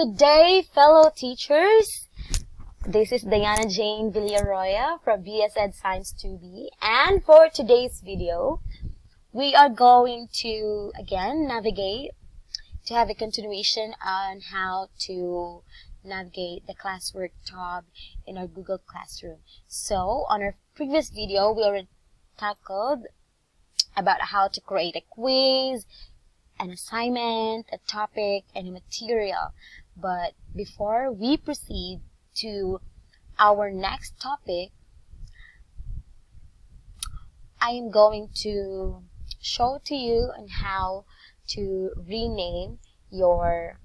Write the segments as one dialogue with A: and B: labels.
A: Good day, fellow teachers. This is Diana Jane Villaroya from BS Ed Science 2B, and for today's video, we are going to again navigate to have a continuation on how to navigate the Classwork tab in our Google Classroom. So, on our previous video, we already tackled about how to create a quiz, an assignment, a topic, and a material. But before we proceed to our next topic, I am going to show to you on how to rename your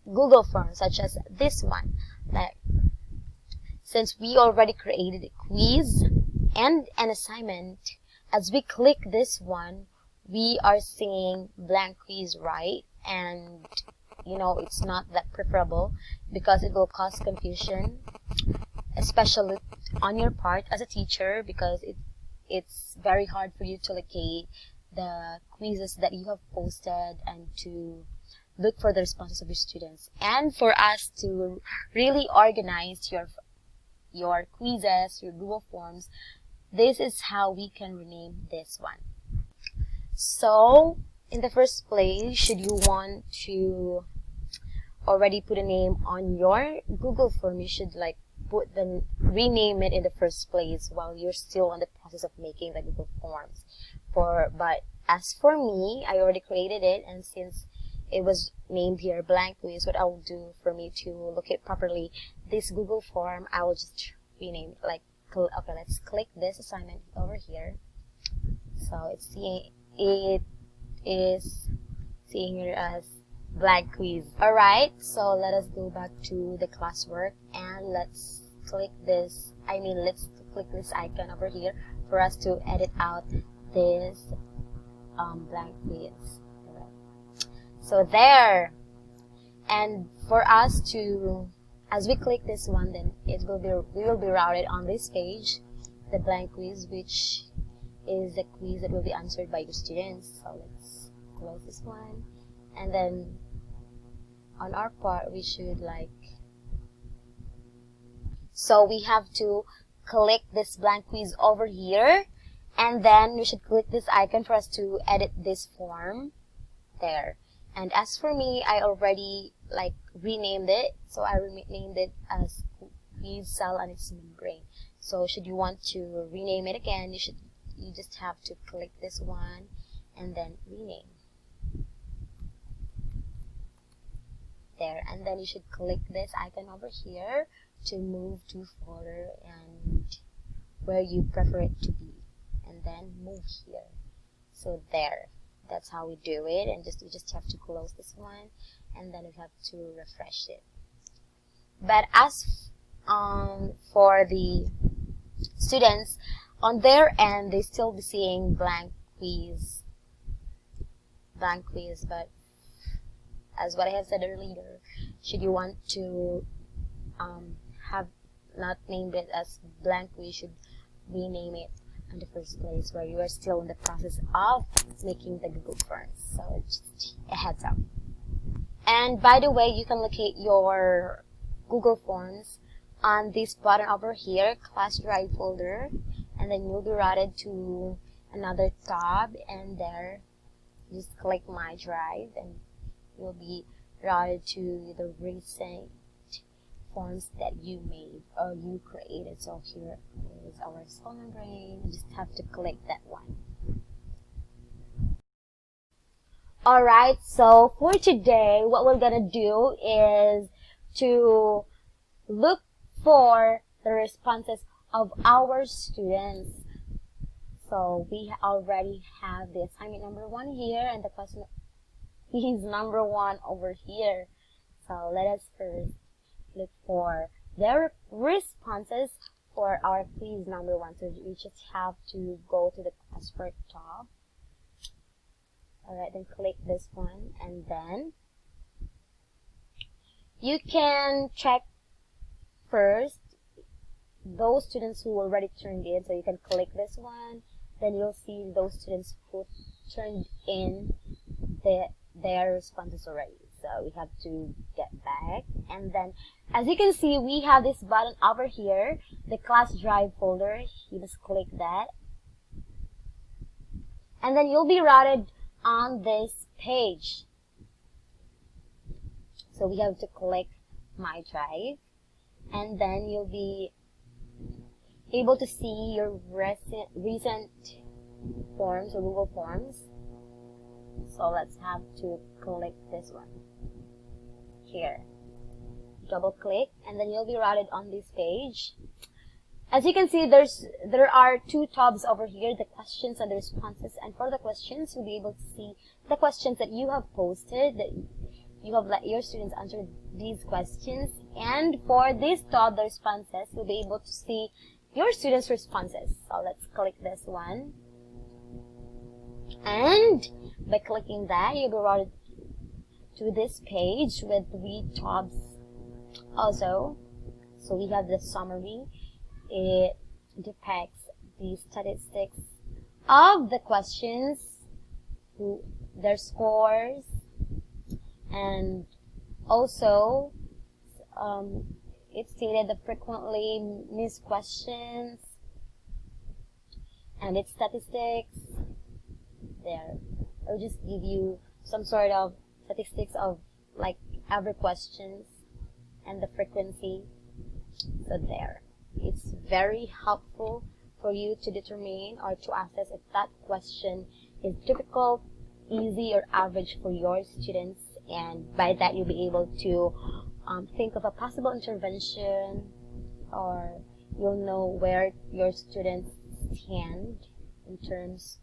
A: Google form, such as this one. Like, since we already created a quiz and an assignment, as we click this one, we are seeing blank quiz, right? And you know, it's not that preferable because it will cause confusion, especially on your part as a teacher, because it's very hard for you to locate the quizzes that you have posted and to look for the responses of your students. And for us to really organize your quizzes, your Google Forms, this is how we can rename this one. So, in the first place, should you want to already put a name on your Google form, you should like rename it in the first place while you're still in the process of making the Google Forms. But as for me, I already created it, and since it was named here blank quiz, what I will do for me to locate properly this Google form, I will just rename it. Like, okay, let's click this assignment over here. So it is seeing here as blank quiz. Alright, so let us go back to the Classwork and let's click this, let's click this icon over here for us to edit out this blank quiz. Alright. So there. And for us to, as we click this one, then we will be routed on this page, the blank quiz, which is the quiz that will be answered by your students. So let's close this one, and then on our part we should so we have to click this blank quiz over here, and then we should click this icon for us to edit this form there. And as for me, I already renamed it, so I renamed it as quiz cell and its membrane. So should you want to rename it again, you just have to click this one and then rename there, and then you should click this icon over here to move to folder and where you prefer it to be, and then move here. So there, that's how we do it. And you just have to close this one, and then you have to refresh it. But as for the students, on their end, they still be seeing blank quiz, but as what I have said earlier, should you want to have not named it as blank quiz, you should rename it in the first place, where you are still in the process of making the Google Forms. So just a heads up. And by the way, you can locate your Google Forms on this button over here, Class Drive folder, and then you'll be routed to another tab, and there just click My Drive and you'll be routed to the recent forms that you made or you created. So here is our cell membrane. You just have to click that one. Alright, so for today, what we're gonna do is to look for the responses of our students. So we already have the assignment number 1 here, and the question is number 1 over here. So let us first look for their responses for our quiz number 1. So we just have to go to the Classwork tab. Alright, then click this one, and then you can check first those students who already turned in. So you can click this one, then you'll see those students who turned in their responses already. So we have to get back, and then as you can see, we have this button over here, the class drive folder. You just click that, and then you'll be routed on this page. So we have to click My Drive, and then you'll be able to see your recent forms or Google Forms. So let's have to click this one here. Double click, and then you'll be routed on this page. As you can see, there are two tabs over here, the questions and the responses. And for the questions, you'll be able to see the questions that you have posted, that you have let your students answer these questions. And for this tab, the responses, you'll be able to see your students' responses. So let's click this one. And by clicking that, you'll be routed to this page with 3 tabs also. So we have the summary. It depicts the statistics of the questions, their scores, and also it stated the frequently missed questions and its statistics. There, I'll just give you some sort of statistics of like every questions and the frequency. So there, it's very helpful for you to determine or to assess if that question is difficult, easy, or average for your students. And by that, you'll be able to think of a possible intervention, or you'll know where your students stand in terms,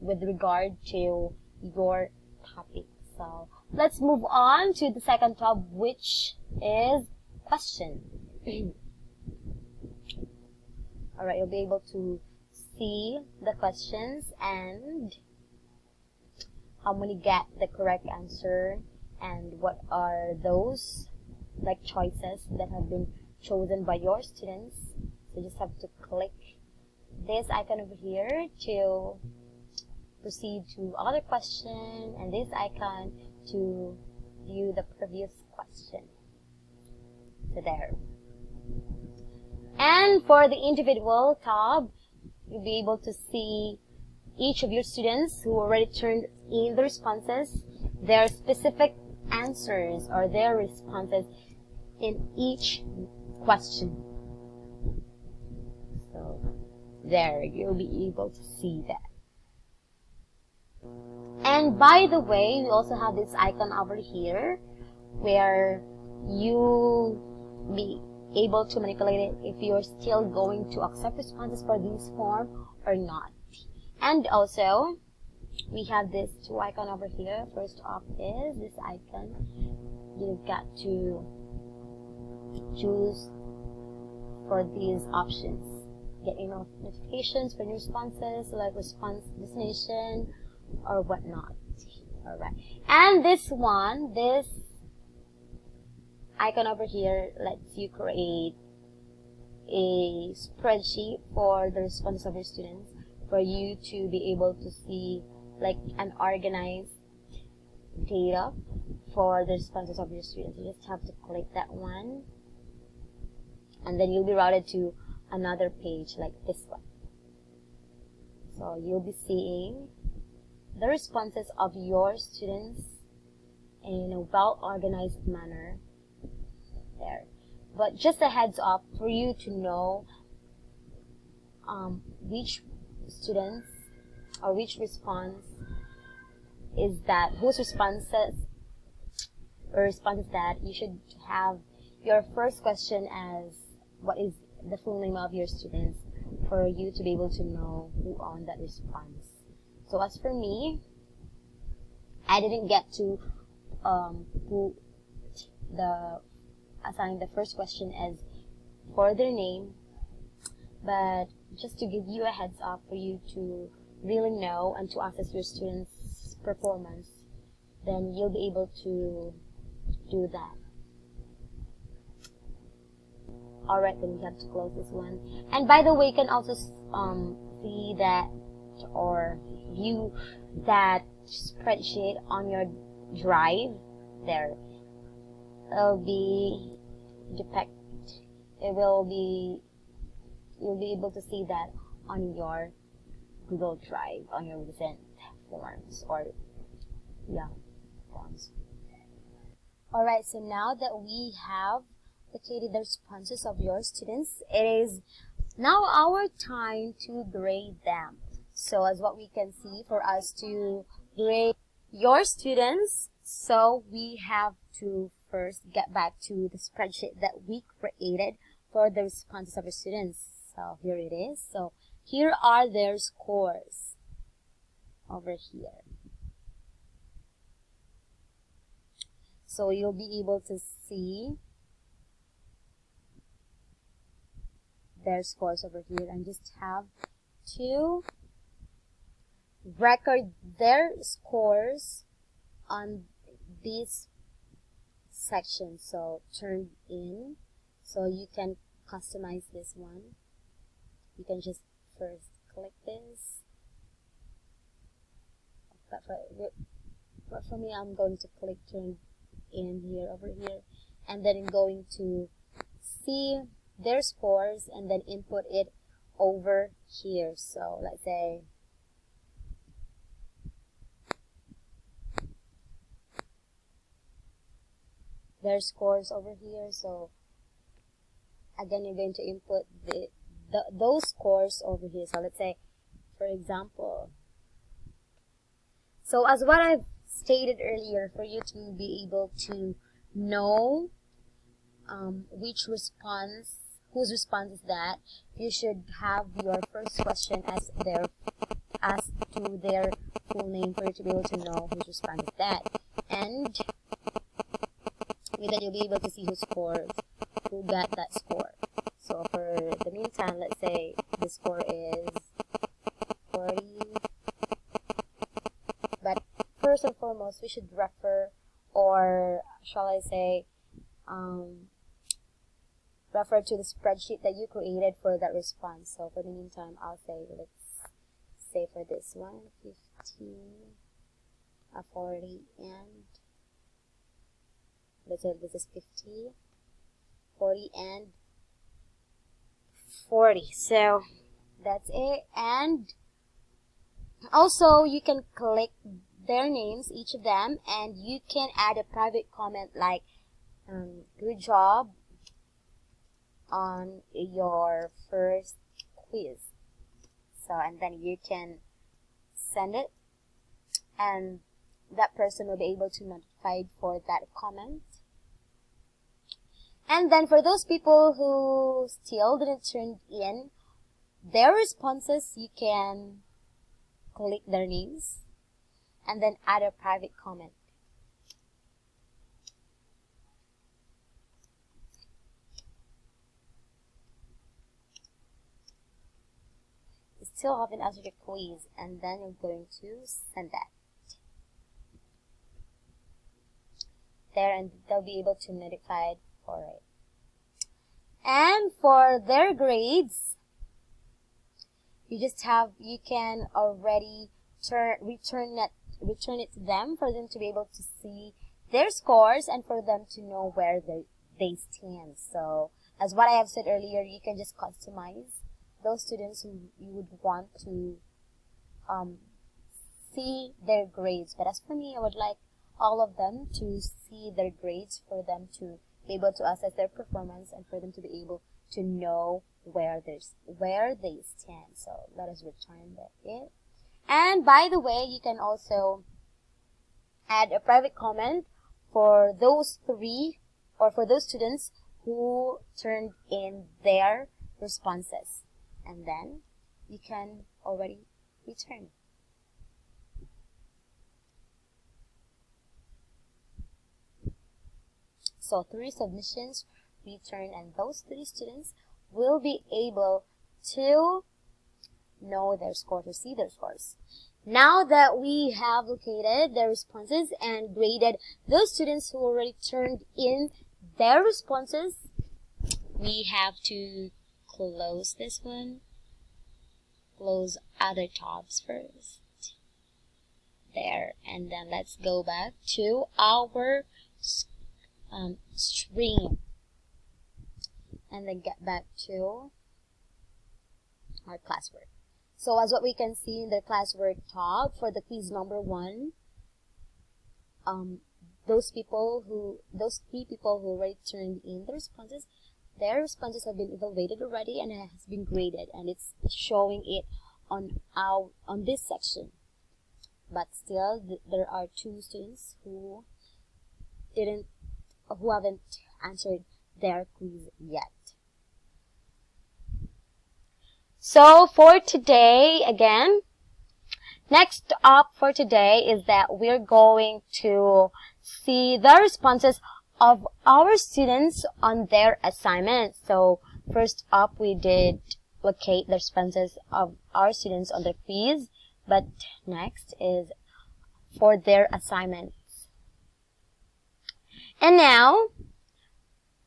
A: with regard to your topic. So let's move on to the second tab, which is question. Alright, you'll be able to see the questions and how many get the correct answer, and what are those like choices that have been chosen by your students. So you just have to click this icon over here to proceed to other question, and this icon to view the previous question. So there. And for the individual tab, you'll be able to see each of your students who already turned in the responses, their specific answers or their responses in each question. So there, you'll be able to see that. And by the way, we also have this icon over here where you be able to manipulate it if you're still going to accept responses for this form or not. And also, we have this 2 icon over here. First off is this icon. You've got to choose for these options. Get notifications for new responses, like response destination or whatnot. Alright. And this one, this icon over here lets you create a spreadsheet for the responses of your students, for you to be able to see like an organized data for the responses of your students. You just have to click that one, and then you'll be routed to another page like this one. So you'll be seeing the responses of your students in a well-organized manner there. But just a heads up for you to know which students or which response is that, whose responses or responses that you should have your first question as what is the full name of your students, for you to be able to know who owned that response. So as for me, I didn't get to assign the first question as for their name, but just to give you a heads up for you to really know and to assess your students' performance, then you'll be able to do that. Alright, then we have to close this one. And by the way, you can also see that or view that spreadsheet on your drive there. It'll be depict. It will be. You'll be able to see that on your Google Drive, on your recent forms or forms. Alright, so now that we have located the responses of your students, it is now our time to grade them. So as what we can see, for us to grade your students, so we have to first get back to the spreadsheet that we created for the responses of the students. So here it is. So here are their scores over here. So you'll be able to see their scores over here, and just have to record their scores on this section. So turn in, so you can customize this one. You can just first click this, but for me, I'm going to click turn in here, over here, and then I'm going to see their scores and then input it over here. So let's say their scores over here. So again, you're going to input those scores over here. So let's say, for example, so as what I've stated earlier, for you to be able to know whose response is that, you should have your first question as to their full name, for you to be able to know whose response is that, and with that you'll be able to see who got that score. So for the meantime, let's say the score is 40. But first and foremost, we should refer, or shall I say, refer to the spreadsheet that you created for that response. So for the meantime, I'll say, let's say for this one, 15, 40, and let's say this is 50, 40, and 40. So that's it. And also you can click their names, each of them, and you can add a private comment like good job on your first quiz. So, and then you can send it, and that person will be able to notified for that comment. And then for those people who still didn't turn in their responses, you can click their names and then add a private comment. You still haven't answered your quiz, and then you're going to send that there, and they'll be able to notify for it. And for their grades, you can already return it to them, for them to be able to see their scores and for them to know where they stand. So as what I have said earlier, you can just customize those students who you would want to see their grades. But as for me, I would like all of them to see their grades, for them to be able to assess their performance and for them to be able to know where they stand. So let us return it. And by the way, you can also add a private comment for those students who turned in their responses, and then you can already return. So 3 submissions return, and those 3 students will be able to know their scores, or see their scores. Now that we have located their responses and graded those students who already turned in their responses, we have to close this one, close other tabs first, there. And then let's go back to our stream, and then get back to our classwork. So as what we can see in the classwork tab for the quiz number 1, those three people who already turned in their responses have been evaluated already and has been graded, and it's showing it on this section. But still, there are 2 students who haven't answered their quiz yet. So for today, again, next up for today is that we're going to see the responses of our students on their assignments. So first up, we did locate the responses of our students on their quiz, but next is for their assignments. And now,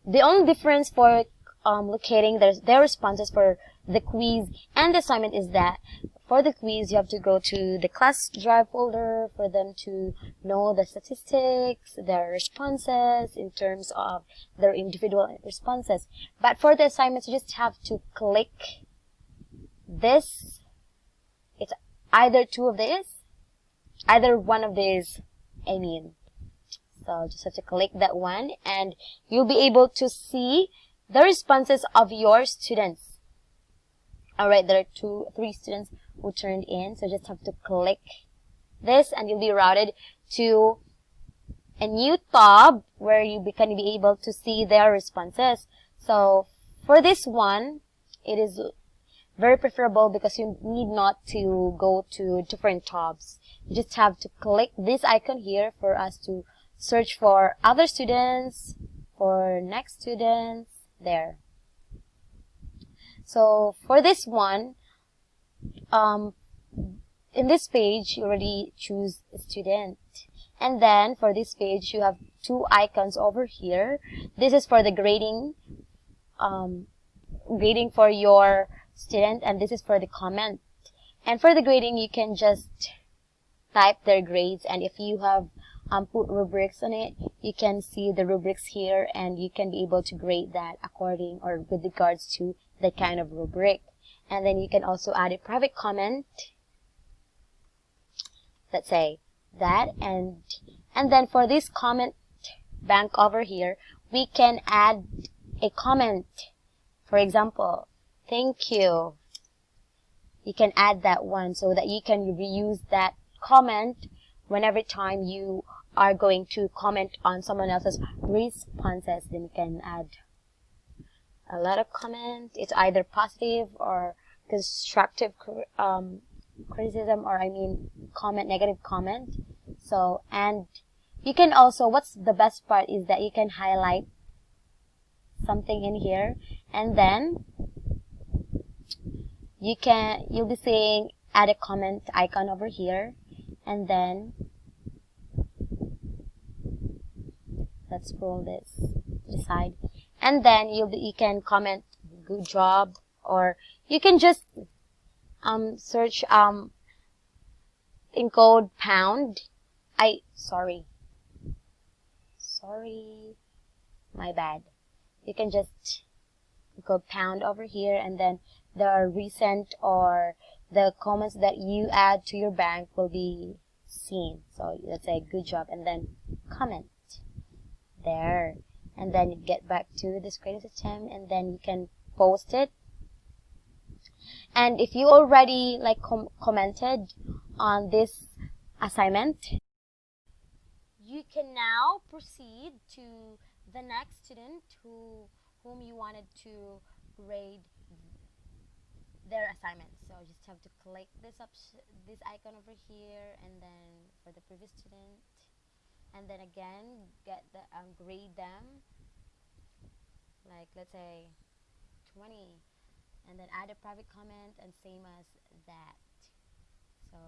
A: the only difference for locating their responses for the quiz and the assignment is that for the quiz, you have to go to the class drive folder for them to know the statistics, their responses in terms of their individual responses. But for the assignments, you just have to click this. It's either one of these, I mean. So just have to click that one, and you'll be able to see the responses of your students. Alright, there are 3 students who turned in, so just have to click this and you'll be routed to a new tab where you can be able to see their responses. So for this one, it is very preferable because you need not to go to different tabs. You just have to click this icon here for us to search for other students, for next students, there. So for this one, in this page, you already choose a student. And then for this page, you have 2 icons over here. This is for the grading for your student, and this is for the comment. And for the grading, you can just type their grades, and if you have put rubrics on it, you can see the rubrics here, and you can be able to grade that according or with regards to the kind of rubric. And then you can also add a private comment, let's say that, and then for this comment bank over here, we can add a comment. For example, thank you. You can add that one so that you can reuse that comment whenever time you are going to comment on someone else's responses. Then you can add a lot of comment. It's either positive or constructive criticism, or comment, negative comment. So, and you can also, what's the best part is that you can highlight something in here, and then you'll be seeing add a comment icon over here, and then let's scroll this to the side, and then you can comment good job, or you can just search in code pound. Sorry, my bad. You can just go pound over here, and then the recent or the comments that you add to your bank will be seen. So let's say good job, and then comment there, and then you get back to this grading system, and then you can post it. And if you already commented on this assignment, you can now proceed to the next student whom you wanted to grade their assignment. So you just have to click this icon over here, and then for the previous student, and then again get the grade them, like let's say 20, and then add a private comment, and same as that. So,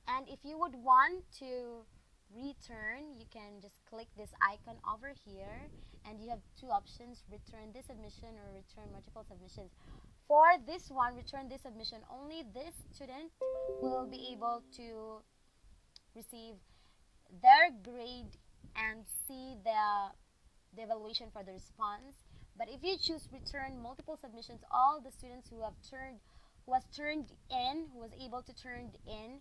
A: and if you would want to return, you can just click this icon over here, and you have 2 options: return this submission or return multiple submissions. For this one, return this submission, only this student will be able to receive their grade and see the evaluation for the response. But if you choose return multiple submissions, all the students who was able to turn in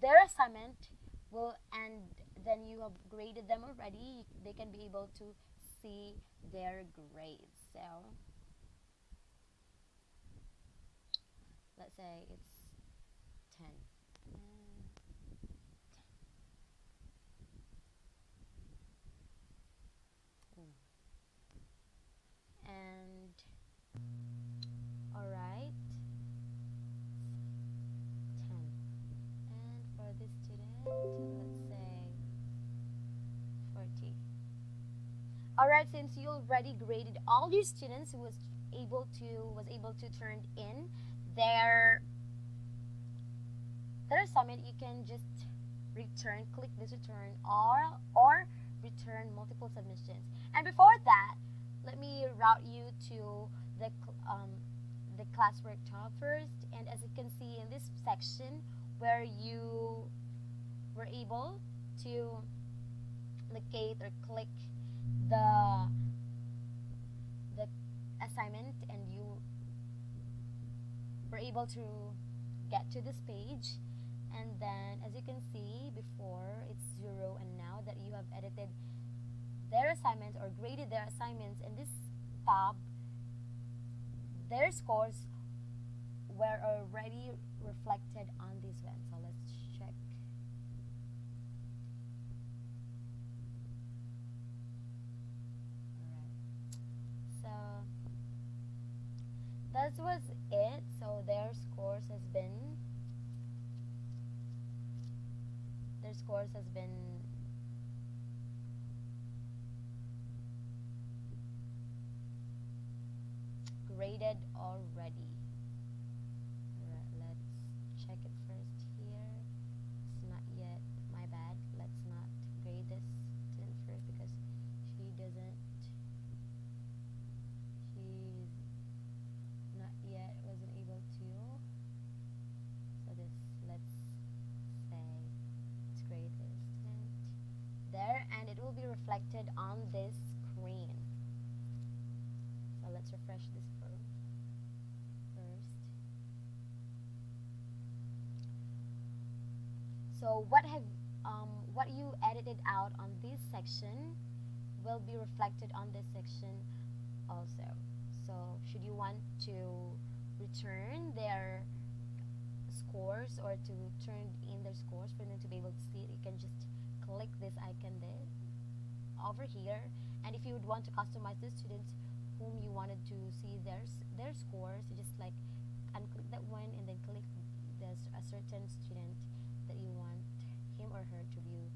A: their assignment will, and then you have graded them already, they can be able to see their grades. So let's say it's 10. And alright, 10. And for this student, let's say 40. Alright, since you already graded all your students who was able to turn in their assignment, you can just click this return, or return multiple submissions. And before that, let me route you to the classwork tab first. And as you can see in this section where you were able to locate or click the assignment, and you were able to get to this page. And then as you can see, before it's 0, and now that you have edited their assignments or graded their assignments in this tab, their scores were already reflected on this one. So let's check. Alright, so that was it. So their scores has been graded already. Alright, let's check it first here. It's not yet, my bad. Let's not grade this student first because she's not yet wasn't able to. So this, let's say, let's grade this student there, and it will be reflected on this screen. So let's refresh this first. So what you edited out on this section will be reflected on this section also. So should you want to return their scores or to turn in their scores for them to be able to see it, you can just click this icon there over here. And if you would want to customize the students whom you wanted to see their scores, you just like unclick that one and then click a certain student that you want him or her to view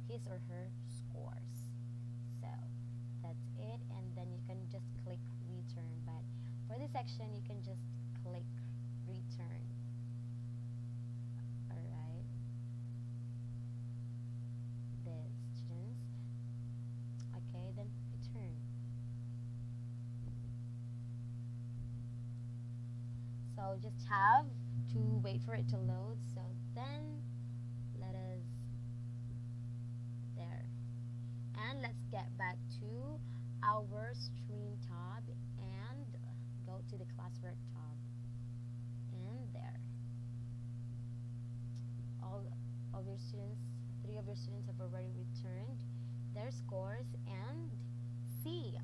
A: his or her scores. So that's it, and then you can just click return. But for this section, you can just click return. Alright, the students. Okay, then return. So just have to wait for it to load. So then let us there, and let's get back to our stream tab and go to the classwork tab, and there all of your students, 3 of your students have already returned their scores, and see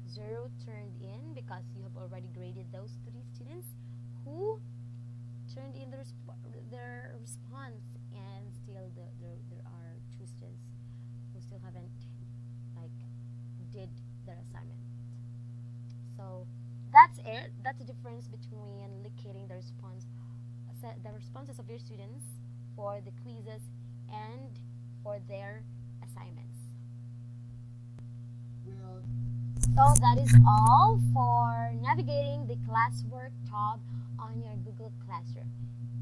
A: 0 turned in because you have already graded those 3 students who turned in their response, and still there are 2 students who still haven't did their assignment. So that's it. That's the difference between locating the responses of your students for the quizzes and for their assignments. So that is all for navigating the classwork tab on your Google Classroom.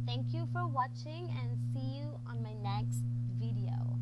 A: Thank you for watching, and see you on my next video.